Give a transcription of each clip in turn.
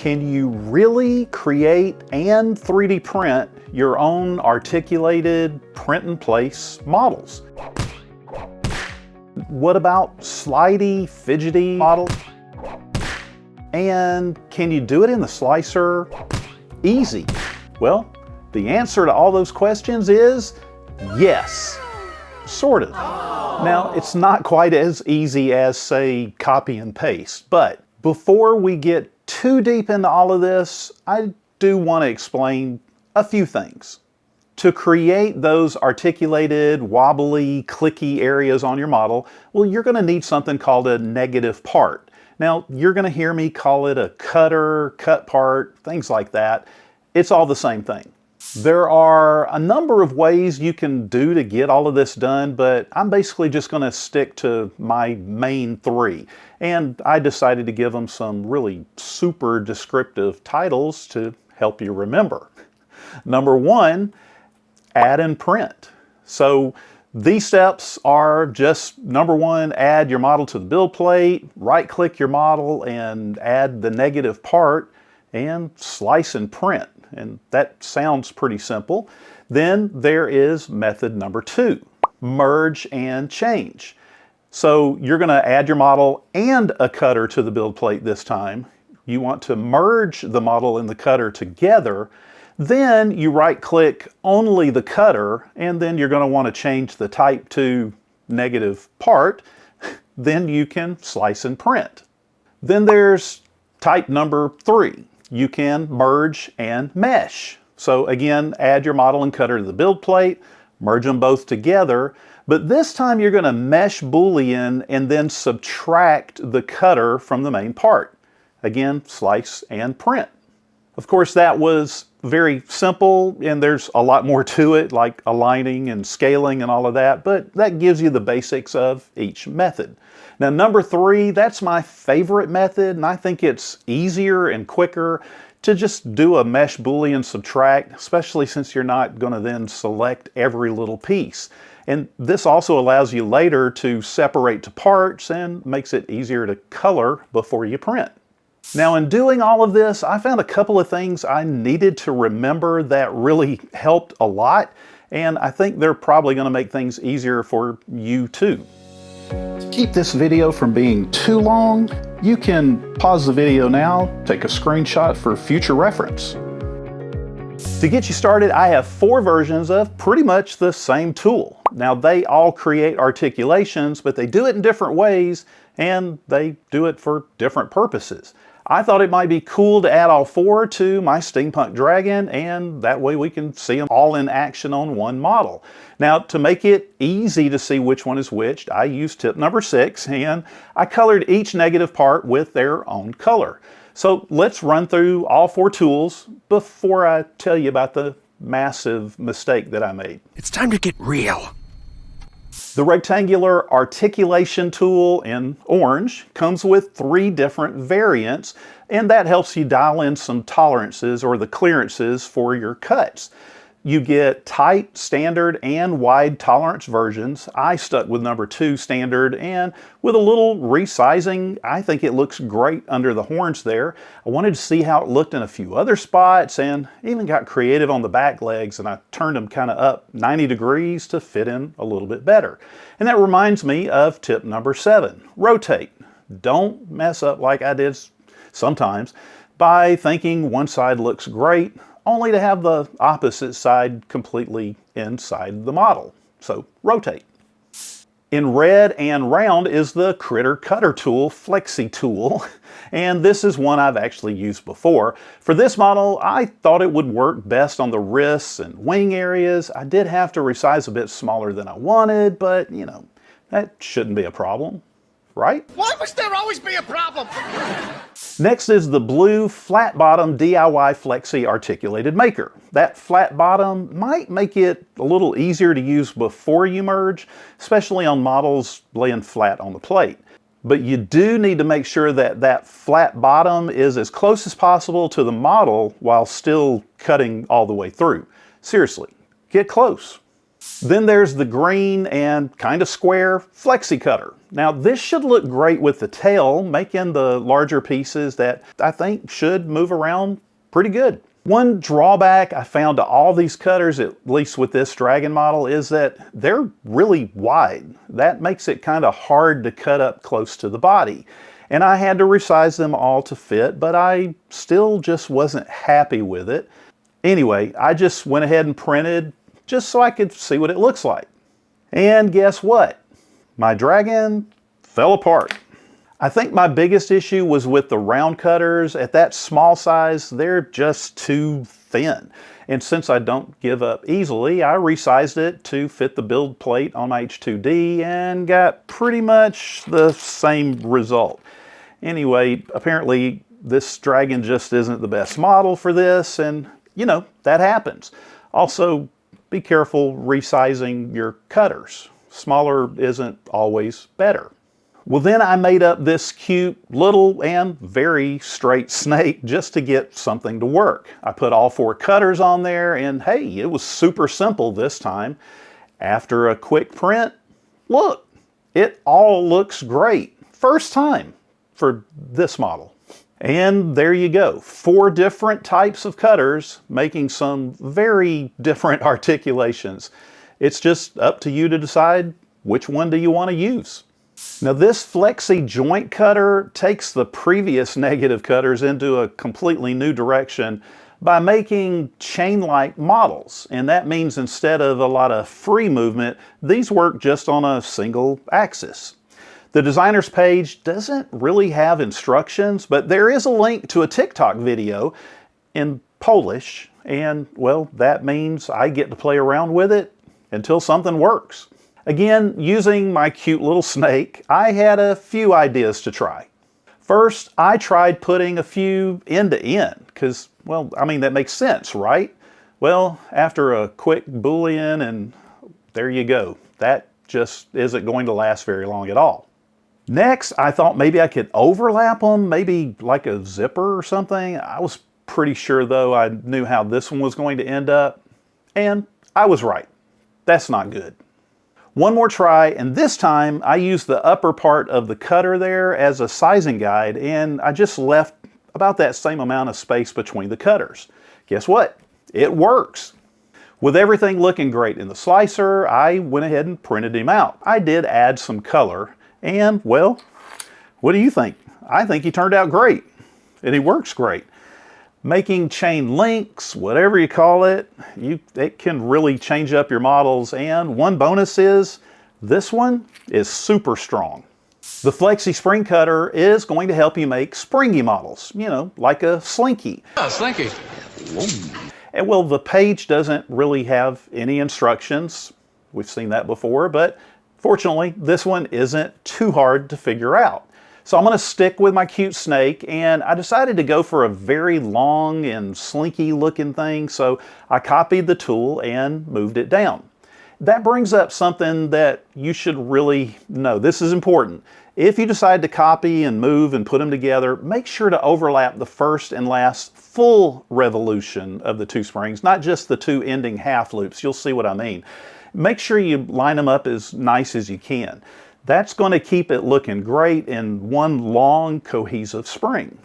Can you really create and 3D print your own articulated print-in-place models? What about slidey, fidgety models? And can you do it in the slicer? Easy. Well, the answer to all those questions is yes, sort of. Now, it's not quite as easy as, say, copy and paste, but before we get too deep into all of this, I do want to explain a few things. To create those articulated, wobbly, clicky areas on your model, well, you're going to need something called a negative part. Now, you're going to hear me call it a cutter, cut part, things like that. It's all the same thing. There are a number of ways you can do to get all of this done, but I'm basically just going to stick to my main three. And I decided to give them some really super descriptive titles to help you remember. Number one, add and print. So these steps are just, number one, add your model to the build plate, right-click your model and add the negative part, and slice and print. And that sounds pretty simple. Then there is method number two, merge and change. So you're going to add your model and a cutter to the build plate this time. You want to merge the model and the cutter together. Then you right-click only the cutter, and then you're going to want to change the type to negative part. Then you can slice and print. Then there's type number three. You can merge and mesh. So again, add your model and cutter to the build plate, merge them both together, but this time you're going to mesh boolean and then subtract the cutter from the main part. Again, slice and print. Of course, that was very simple, and there's a lot more to it, like aligning and scaling and all of that, but that gives you the basics of each method. Now, number three, that's my favorite method, and I think it's easier and quicker to just do a mesh boolean subtract, especially since you're not going to then select every little piece. And this also allows you later to separate to parts and makes it easier to color before you print. Now, in doing all of this, I found a couple of things I needed to remember that really helped a lot, and I think they're probably going to make things easier for you too. To keep this video from being too long, you can pause the video now, take a screenshot for future reference. To get you started, I have 4 versions of pretty much the same tool. Now, they all create articulations, but they do it in different ways, and they do it for different purposes. I thought it might be cool to add all 4 to my steampunk dragon, and that way we can see them all in action on one model. Now, to make it easy to see which one is which, I used tip number 6, and I colored each negative part with their own color. So let's run through all 4 tools before I tell you about the massive mistake that I made. It's time to get real. The rectangular articulation tool in orange comes with 3 different variants, and that helps you dial in some tolerances or the clearances for your cuts. You get tight, standard, and wide tolerance versions. I stuck with number 2 standard, and with a little resizing, I think it looks great under the horns there. I wanted to see how it looked in a few other spots, and even got creative on the back legs, and I turned them kind of up 90 degrees to fit in a little bit better. And that reminds me of tip number 7, rotate. Don't mess up like I did sometimes by thinking one side looks great, only to have the opposite side completely inside the model. So rotate. In red and round is the Critter Cutter tool, Flexi tool, and this is one I've actually used before. For this model, I thought it would work best on the wrists and wing areas. I did have to resize a bit smaller than I wanted, but you know, that shouldn't be a problem, right? Why must there always be a problem? Next is the blue flat bottom DIY Flexi articulated maker. That flat bottom might make it a little easier to use before you merge, especially on models laying flat on the plate. But you do need to make sure that that flat bottom is as close as possible to the model while still cutting all the way through. Seriously, get close. Then there's the green and kind of square Flexi Cutter. Now this should look great with the tail, making the larger pieces that I think should move around pretty good. One drawback I found to all these cutters, at least with this Dragon model, is that they're really wide. That makes it kind of hard to cut up close to the body. And I had to resize them all to fit, but I still just wasn't happy with it. Anyway, I just went ahead and printed just so I could see what it looks like. And guess what? My Dragon fell apart. I think my biggest issue was with the round cutters. At that small size, they're just too thin. And since I don't give up easily, I resized it to fit the build plate on my H2D and got pretty much the same result. Anyway, apparently this Dragon just isn't the best model for this, and you know, that happens. Also, be careful resizing your cutters. Smaller isn't always better. Well, then I made up this cute little and very straight snake just to get something to work. I put all 4 cutters on there, and hey, it was super simple this time. After a quick print, look, it all looks great. First time for this model. And there you go, 4 different types of cutters making some very different articulations. It's just up to you to decide which one do you want to use. Now this Flexi joint cutter takes the previous negative cutters into a completely new direction by making chain-like models. And that means instead of a lot of free movement, these work just on a single axis. The designer's page doesn't really have instructions, but there is a link to a TikTok video in Polish, and well, that means I get to play around with it until something works. Again, using my cute little snake, I had a few ideas to try. First, I tried putting a few end to end, because, well, I mean, that makes sense, right? Well, after a quick boolean, and there you go. That just isn't going to last very long at all. Next, I thought maybe I could overlap them, maybe like a zipper or something. I was pretty sure, though, I knew how this one was going to end up, and I was right. That's not good. One more try, and this time I used the upper part of the cutter there as a sizing guide, and I just left about that same amount of space between the cutters. Guess what? It works. With everything looking great in the slicer, I went ahead and printed him out. I did add some color, and well, what do you think? I think he turned out great, and he works great. Making chain links, whatever you call it, it can really change up your models, and one bonus is this one is super strong. The Flexi Spring Cutter is going to help you make springy models, you know, like a slinky. Oh, slinky. And well, the page doesn't really have any instructions. We've seen that before, but fortunately, this one isn't too hard to figure out. So I'm going to stick with my cute snake, and I decided to go for a very long and slinky looking thing, so I copied the tool and moved it down. That brings up something that you should really know. This is important. If you decide to copy and move and put them together, make sure to overlap the first and last full revolution of the 2 springs, not just the 2 ending half loops. You'll see what I mean. Make sure you line them up as nice as you can. That's going to keep it looking great in one long cohesive spring.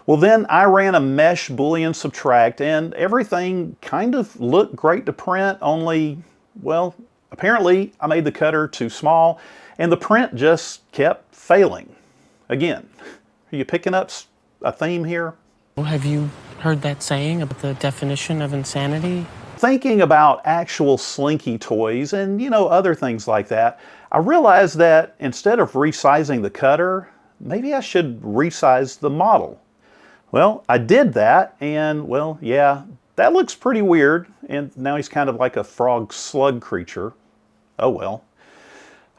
Well, then I ran a mesh boolean subtract, and everything kind of looked great to print, only, well, apparently I made the cutter too small and the print just kept failing. Again, are you picking up a theme here? Have you heard that saying about the definition of insanity? Thinking about actual slinky toys and, you know, other things like that, I realized that instead of resizing the cutter, maybe I should resize the model. Well, I did that, and well, yeah, that looks pretty weird, and now he's kind of like a frog slug creature. Oh well.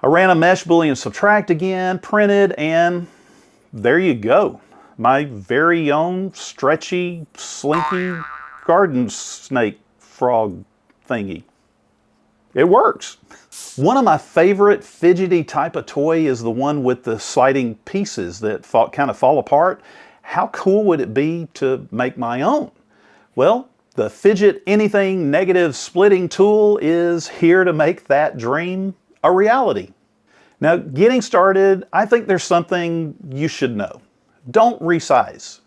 I ran a mesh boolean subtract again, printed, and there you go. My very own stretchy, slinky garden snake frog thingy. It works. One of my favorite fidgety type of toy is the one with the sliding pieces that kind of fall apart. How cool would it be to make my own? Well, The Fidget Anything Negative Splitting Tool is here to make that dream a reality. Now, getting started, I think there's something you should know. Don't resize.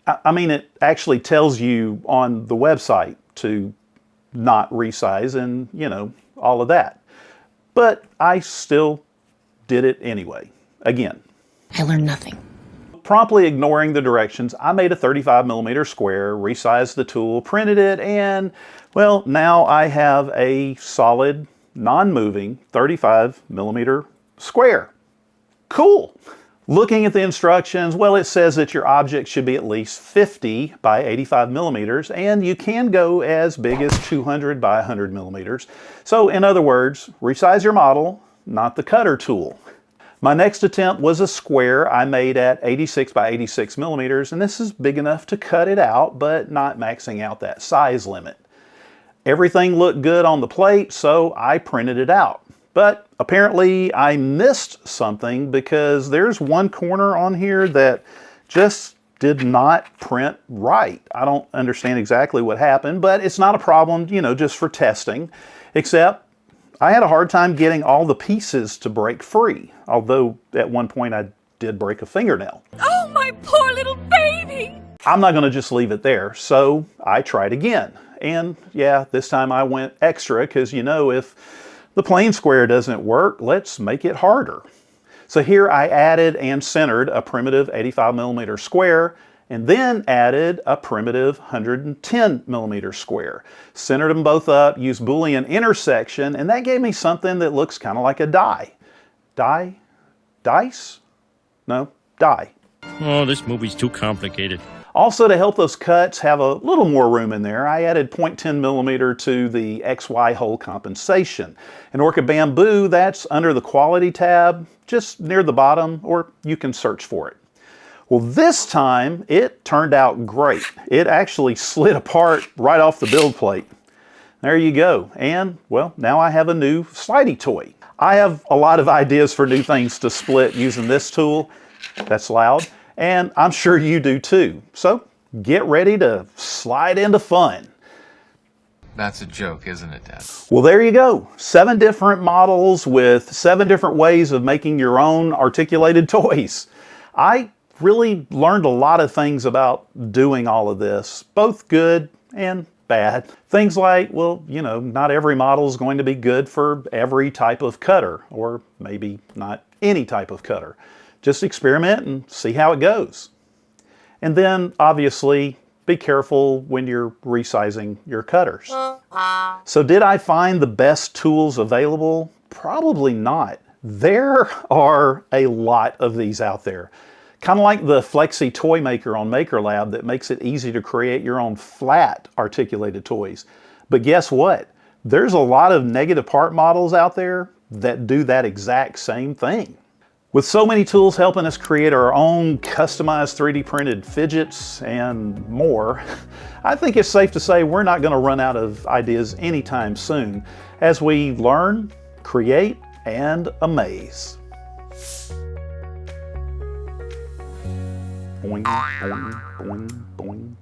I mean, it actually tells you on the website to not resize and, you know, all of that. But I still did it anyway. Again, I learned nothing. promptly ignoring the directions, I made a 35mm square, resized the tool, printed it, and, well, now I have a solid, non-moving 35mm square. Cool! Looking at the instructions, well, it says that your object should be at least 50 by 85mm, and you can go as big as 200 by 100mm. So, in other words, resize your model, not the cutter tool. My next attempt was a square I made at 86 by 86mm, and this is big enough to cut it out, but not maxing out that size limit. Everything looked good on the plate, so I printed it out. But apparently I missed something because there's one corner on here that just did not print right. I don't understand exactly what happened, but it's not a problem, you know, just for testing, except I had a hard time getting all the pieces to break free, although at one point I did break a fingernail. Oh, my poor little baby! I'm not going to just leave it there, so I tried again. And yeah, this time I went extra because, you know, if the plain square doesn't work, let's make it harder. So here I added and centered a primitive 85mm square, and then added a primitive 110mm square. Centered them both up, used boolean intersection, and that gave me something that looks kind of like a die. Die? Dice? No, die. Oh, this movie's too complicated. Also, to help those cuts have a little more room in there, I added 0.10mm to the XY hole compensation. In Orca Bambu, that's under the Quality tab, just near the bottom, or you can search for it. Well, this time, it turned out great. It actually slid apart right off the build plate. There you go. And, well, now I have a new slidey toy. I have a lot of ideas for new things to split using this tool. That's loud. And I'm sure you do too. So get ready to slide into fun. That's a joke, isn't it, Dad? Well, there you go. 7 different models with 7 different ways of making your own articulated toys. I really learned a lot of things about doing all of this, both good and bad. Things like, well, you know, not every model is going to be good for every type of cutter, or maybe not any type of cutter. Just experiment and see how it goes. And then, obviously, be careful when you're resizing your cutters. So did I find the best tools available? Probably not. There are a lot of these out there. Kind of like the Flexi toy maker on Maker Lab that makes it easy to create your own flat articulated toys. But guess what? There's a lot of negative part models out there that do that exact same thing. With so many tools helping us create our own customized 3D printed fidgets and more, I think it's safe to say we're not going to run out of ideas anytime soon as we learn, create, and amaze. Boing, boing, boing, boing.